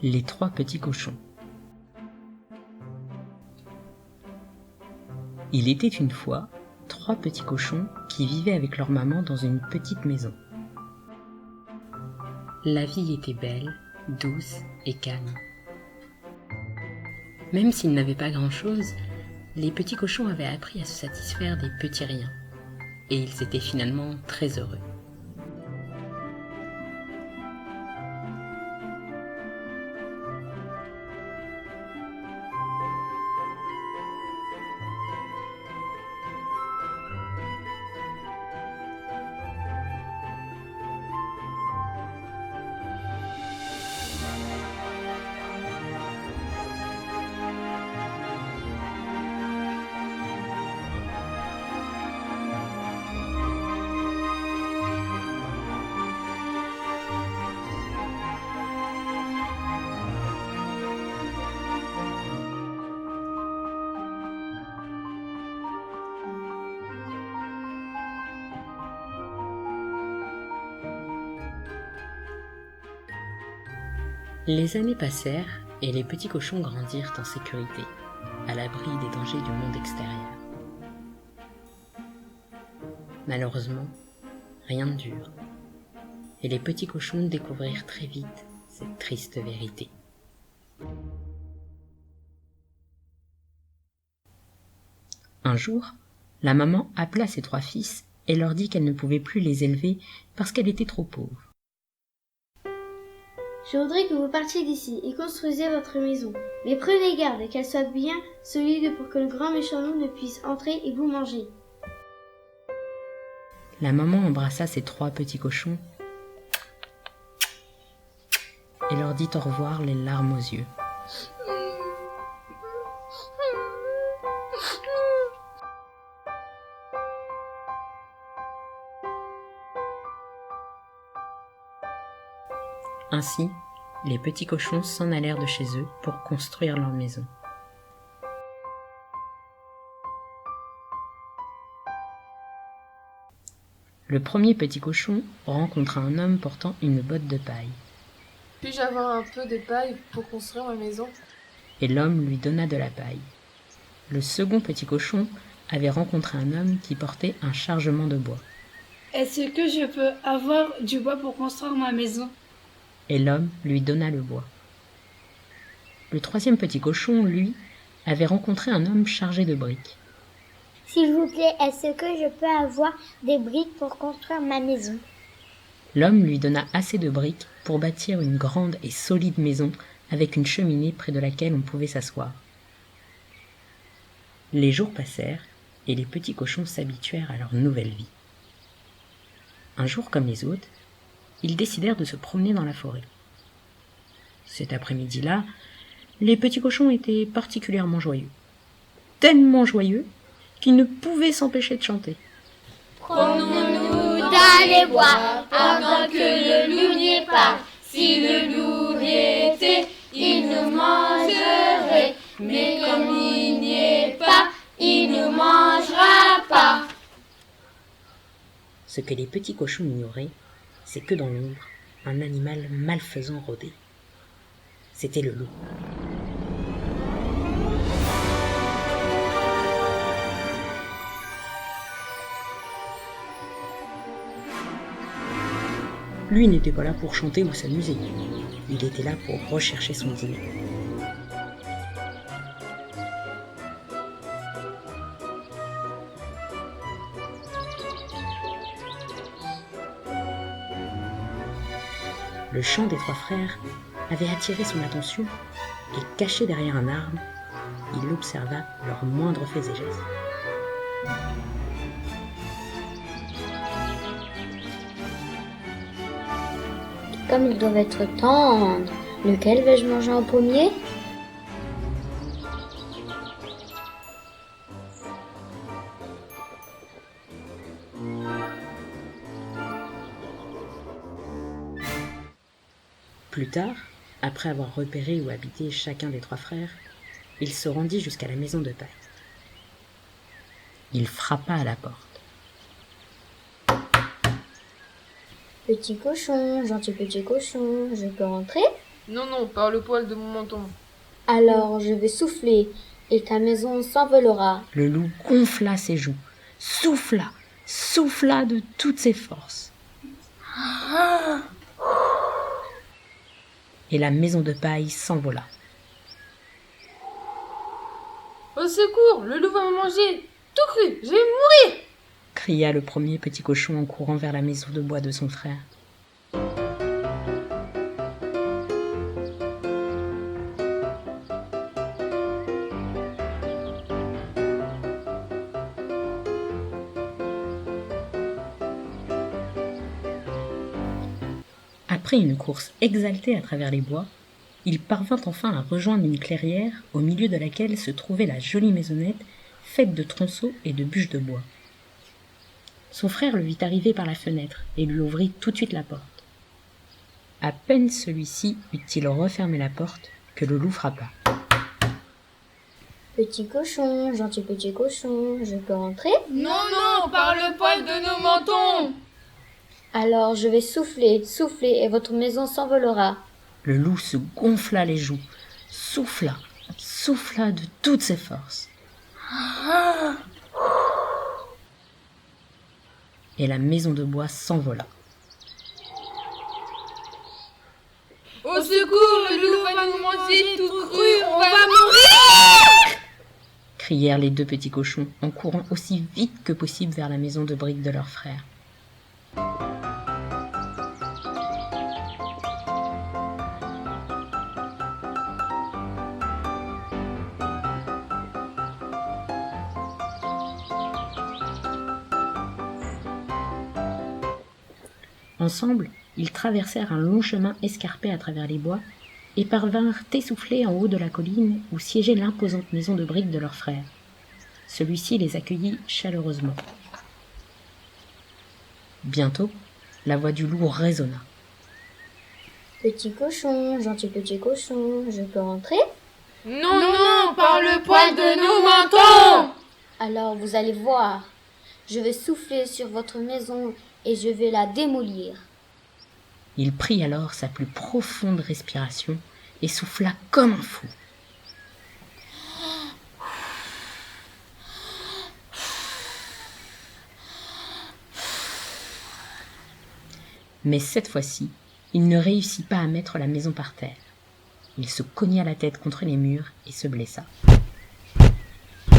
Les trois petits cochons. Il était une fois 3 petits cochons qui vivaient avec leur maman dans une petite maison. La vie était belle, douce et calme. Même s'ils n'avaient pas grand-chose, les petits cochons avaient appris à se satisfaire des petits riens. Et ils étaient finalement très heureux. Les années passèrent et les petits cochons grandirent en sécurité, à l'abri des dangers du monde extérieur. Malheureusement, rien ne dure, et les petits cochons découvrirent très vite cette triste vérité. Un jour, la maman appela ses 3 fils et leur dit qu'elle ne pouvait plus les élever parce qu'elle était trop pauvre. Je voudrais que vous partiez d'ici et construisiez votre maison. Mais prenez garde qu'elle soit bien solide pour que le grand méchant loup ne puisse entrer et vous manger. La maman embrassa ses 3 petits cochons et leur dit au revoir les larmes aux yeux. Ainsi, les petits cochons s'en allèrent de chez eux pour construire leur maison. Le premier petit cochon rencontra un homme portant une botte de paille. « Puis-je avoir un peu de paille pour construire ma maison ?» Et l'homme lui donna de la paille. Le second petit cochon avait rencontré un homme qui portait un chargement de bois. « Est-ce que je peux avoir du bois pour construire ma maison ?» Et l'homme lui donna le bois. Le troisième petit cochon, lui, avait rencontré un homme chargé de briques. « S'il vous plaît, est-ce que je peux avoir des briques pour construire ma maison ?» L'homme lui donna assez de briques pour bâtir une grande et solide maison avec une cheminée près de laquelle on pouvait s'asseoir. Les jours passèrent et les petits cochons s'habituèrent à leur nouvelle vie. Un jour comme les autres, ils décidèrent de se promener dans la forêt. Cet après-midi-là, les petits cochons étaient particulièrement joyeux. Tellement joyeux qu'ils ne pouvaient s'empêcher de chanter. Promenons-nous dans les bois, pendant que le loup n'y est pas. Si le loup y était, il nous mangerait. Mais comme il n'y est pas, il ne mangera pas. Ce que les petits cochons ignoraient, c'est que dans l'ombre, un animal malfaisant rôdait. C'était le loup. Lui n'était pas là pour chanter ou s'amuser. Il était là pour rechercher son dîner. Le chant des 3 frères avait attiré son attention et, caché derrière un arbre, il observa leurs moindres faits et gestes. Comme ils doivent être tendres, lequel vais-je manger en premier ? Plus tard, après avoir repéré où habitait chacun des 3 frères, il se rendit jusqu'à la maison de paille. Il frappa à la porte. Petit cochon, gentil petit cochon, je peux entrer ? Non, non, par le poil de mon menton. Alors je vais souffler et ta maison s'envolera. Le loup gonfla ses joues, souffla de toutes ses forces. Et la maison de paille s'envola. Au secours, le loup va me manger. Tout cru, je vais mourir. Cria le premier petit cochon en courant vers la maison de bois de son frère. Après une course exaltée à travers les bois, il parvint enfin à rejoindre une clairière au milieu de laquelle se trouvait la jolie maisonnette faite de tronçons et de bûches de bois. Son frère le vit arriver par la fenêtre et lui ouvrit tout de suite la porte. À peine celui-ci eut-il refermé la porte que le loup frappa. Petit cochon, gentil petit cochon, je peux rentrer? Non, non, par le poil de nos mentons. Alors je vais souffler et votre maison s'envolera. Le loup se gonfla les joues, souffla de toutes ses forces. Et la maison de bois s'envola. Au secours, le loup va nous manger tout cru, on va mourir. Crièrent les deux petits cochons en courant aussi vite que possible vers la maison de briques de leur frère. Ensemble, ils traversèrent un long chemin escarpé à travers les bois et parvinrent essoufflés en haut de la colline où siégeait l'imposante maison de briques de leur frère. Celui-ci les accueillit chaleureusement. Bientôt, la voix du loup résonna. Petit cochon, gentil petit cochon, je peux rentrer? Non, non, par le poil de nos mentons. Alors vous allez voir, je vais souffler sur votre maison et je vais la démolir. Il prit alors sa plus profonde respiration et souffla comme un fou. Mais cette fois-ci, il ne réussit pas à mettre la maison par terre. Il se cogna la tête contre les murs et se blessa.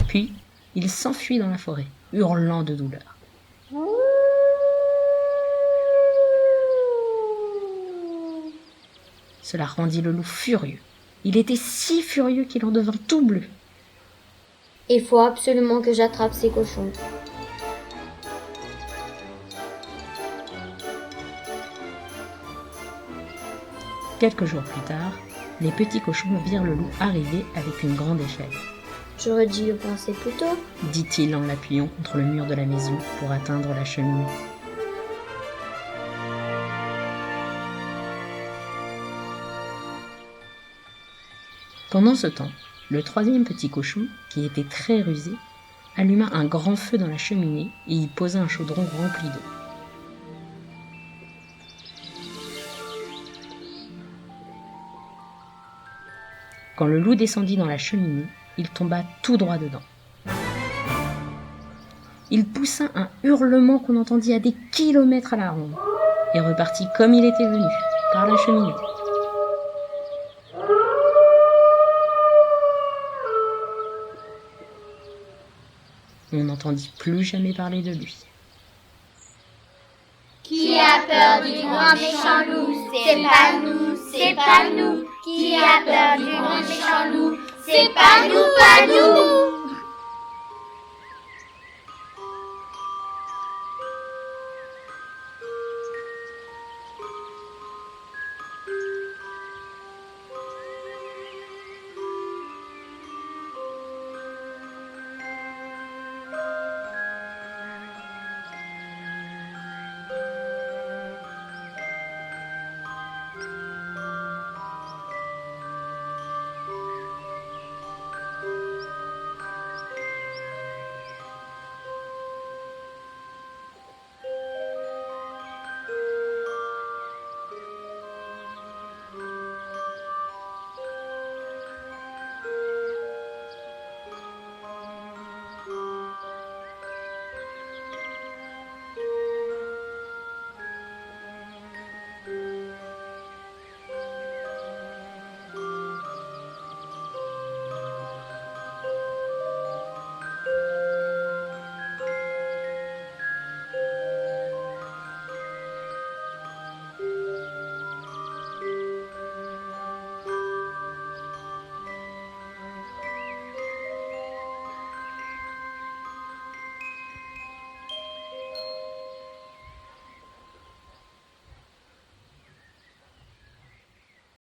Puis, il s'enfuit dans la forêt, hurlant de douleur. Cela rendit le loup furieux. Il était si furieux qu'il en devint tout bleu. Il faut absolument que j'attrape ces cochons. Quelques jours plus tard, les petits cochons virent le loup arriver avec une grande échelle. J'aurais dû y penser plus tôt. Dit-il en l'appuyant contre le mur de la maison pour atteindre la cheminée. Pendant ce temps, le troisième petit cochon, qui était très rusé, alluma un grand feu dans la cheminée et y posa un chaudron rempli d'eau. Quand le loup descendit dans la cheminée, il tomba tout droit dedans. Il poussa un hurlement qu'on entendit à des kilomètres à la ronde et repartit comme il était venu, par la cheminée. On n'entendit plus jamais parler de lui. Qui a peur du grand méchant loup? C'est pas nous, c'est pas nous. Qui a peur du grand méchant loup? C'est pas nous, pas nous.